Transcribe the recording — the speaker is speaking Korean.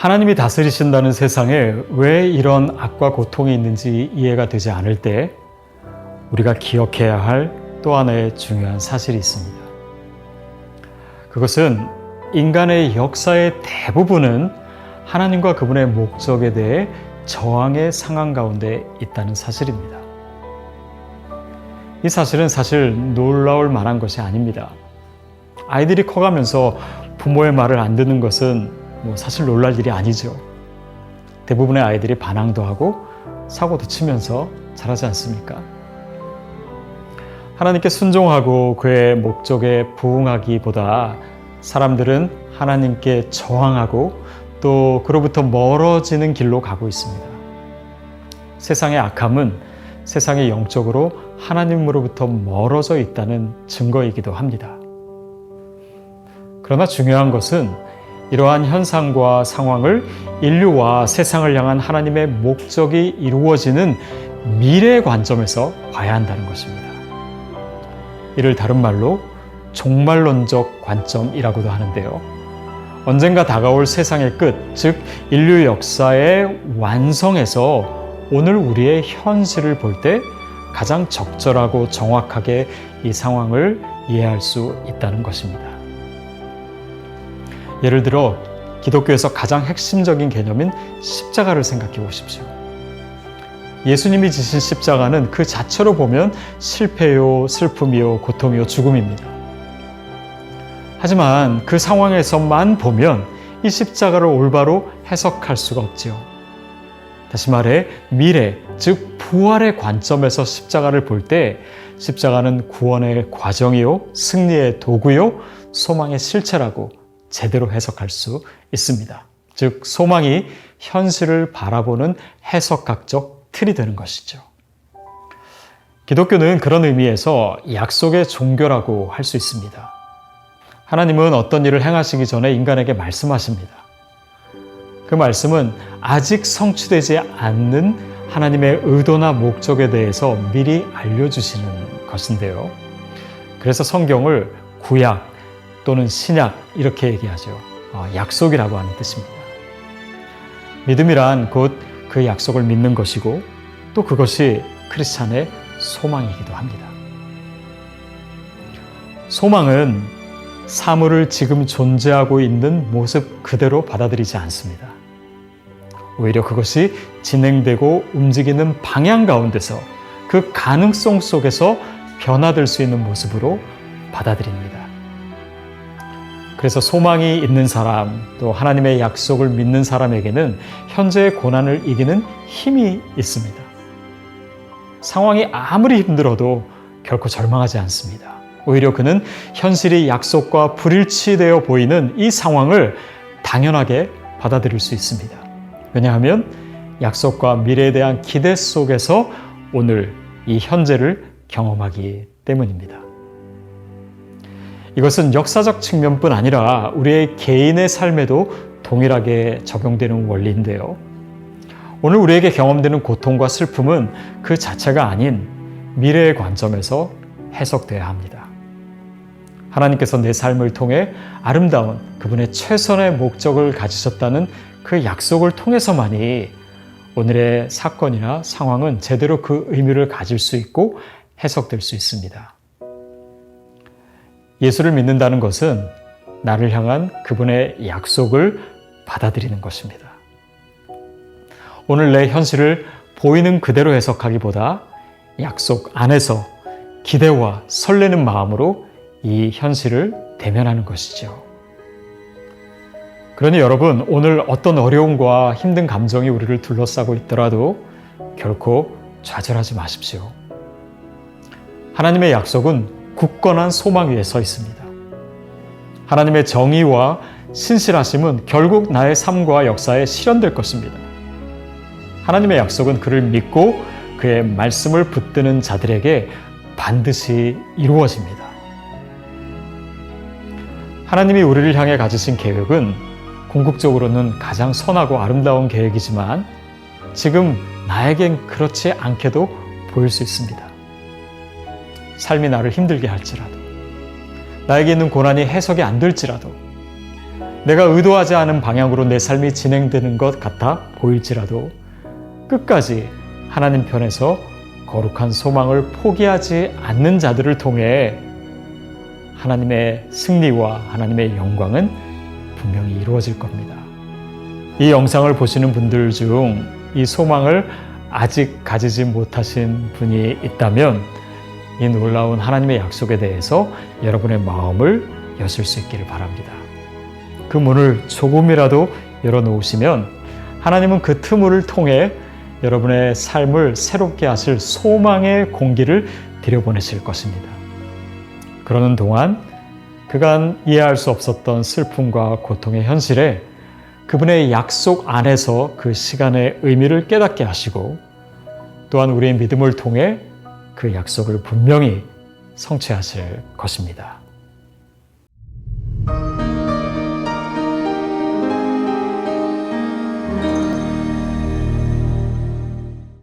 하나님이 다스리신다는 세상에 왜 이런 악과 고통이 있는지 이해가 되지 않을 때 우리가 기억해야 할 또 하나의 중요한 사실이 있습니다. 그것은 인간의 역사의 대부분은 하나님과 그분의 목적에 대해 저항의 상황 가운데 있다는 사실입니다. 이 사실은 사실 놀라울 만한 것이 아닙니다. 아이들이 커가면서 부모의 말을 안 듣는 것은 사실 놀랄 일이 아니죠. 대부분의 아이들이 반항도 하고 사고도 치면서 자라지 않습니까? 하나님께 순종하고 그의 목적에 부응하기보다 사람들은 하나님께 저항하고 또 그로부터 멀어지는 길로 가고 있습니다. 세상의 악함은 세상이 영적으로 하나님으로부터 멀어져 있다는 증거이기도 합니다. 그러나 중요한 것은 이러한 현상과 상황을 인류와 세상을 향한 하나님의 목적이 이루어지는 미래의 관점에서 봐야 한다는 것입니다. 이를 다른 말로 종말론적 관점이라고도 하는데요. 언젠가 다가올 세상의 끝, 즉 인류 역사의 완성에서 오늘 우리의 현실을 볼 때 가장 적절하고 정확하게 이 상황을 이해할 수 있다는 것입니다. 예를 들어 기독교에서 가장 핵심적인 개념인 십자가를 생각해 보십시오. 예수님이 지신 십자가는 그 자체로 보면 실패요, 슬픔이요, 고통이요, 죽음입니다. 하지만 그 상황에서만 보면 이 십자가를 올바로 해석할 수가 없지요. 다시 말해 미래, 즉 부활의 관점에서 십자가를 볼 때 십자가는 구원의 과정이요, 승리의 도구요, 소망의 실체라고 제대로 해석할 수 있습니다. 즉 소망이 현실을 바라보는 해석학적 틀이 되는 것이죠. 기독교는 그런 의미에서 약속의 종교라고 할 수 있습니다. 하나님은 어떤 일을 행하시기 전에 인간에게 말씀하십니다. 그 말씀은 아직 성취되지 않는 하나님의 의도나 목적에 대해서 미리 알려주시는 것인데요. 그래서 성경을 구약 또는 신약 이렇게 얘기하죠. 약속이라고 하는 뜻입니다. 믿음이란 곧 그 약속을 믿는 것이고 또 그것이 크리스찬의 소망이기도 합니다. 소망은 사물을 지금 존재하고 있는 모습 그대로 받아들이지 않습니다. 오히려 그것이 진행되고 움직이는 방향 가운데서 그 가능성 속에서 변화될 수 있는 모습으로 받아들입니다. 그래서 소망이 있는 사람, 또 하나님의 약속을 믿는 사람에게는 현재의 고난을 이기는 힘이 있습니다. 상황이 아무리 힘들어도 결코 절망하지 않습니다. 오히려 그는 현실이 약속과 불일치되어 보이는 이 상황을 당연하게 받아들일 수 있습니다. 왜냐하면 약속과 미래에 대한 기대 속에서 오늘 이 현재를 경험하기 때문입니다. 이것은 역사적 측면뿐 아니라 우리의 개인의 삶에도 동일하게 적용되는 원리인데요. 오늘 우리에게 경험되는 고통과 슬픔은 그 자체가 아닌 미래의 관점에서 해석돼야 합니다. 하나님께서 내 삶을 통해 아름다운 그분의 최선의 목적을 가지셨다는 그 약속을 통해서만이 오늘의 사건이나 상황은 제대로 그 의미를 가질 수 있고 해석될 수 있습니다. 예수를 믿는다는 것은 나를 향한 그분의 약속을 받아들이는 것입니다. 오늘 내 현실을 보이는 그대로 해석하기보다 약속 안에서 기대와 설레는 마음으로 이 현실을 대면하는 것이죠. 그러니 여러분, 오늘 어떤 어려움과 힘든 감정이 우리를 둘러싸고 있더라도 결코 좌절하지 마십시오. 하나님의 약속은 굳건한 소망 위에 서 있습니다. 하나님의 정의와 신실하심은 결국 나의 삶과 역사에 실현될 것입니다. 하나님의 약속은 그를 믿고 그의 말씀을 붙드는 자들에게 반드시 이루어집니다. 하나님이 우리를 향해 가지신 계획은 궁극적으로는 가장 선하고 아름다운 계획이지만 지금 나에겐 그렇지 않게도 보일 수 있습니다. 삶이 나를 힘들게 할지라도, 나에게 있는 고난이 해석이 안 될지라도, 내가 의도하지 않은 방향으로 내 삶이 진행되는 것 같아 보일지라도 끝까지 하나님 편에서 거룩한 소망을 포기하지 않는 자들을 통해 하나님의 승리와 하나님의 영광은 분명히 이루어질 겁니다. 이 영상을 보시는 분들 중 이 소망을 아직 가지지 못하신 분이 있다면 이 놀라운 하나님의 약속에 대해서 여러분의 마음을 여실 수 있기를 바랍니다. 그 문을 조금이라도 열어놓으시면 하나님은 그 틈을 통해 여러분의 삶을 새롭게 하실 소망의 공기를 들여보내실 것입니다. 그러는 동안 그간 이해할 수 없었던 슬픔과 고통의 현실에 그분의 약속 안에서 그 시간의 의미를 깨닫게 하시고 또한 우리의 믿음을 통해 그 약속을 분명히 성취하실 것입니다.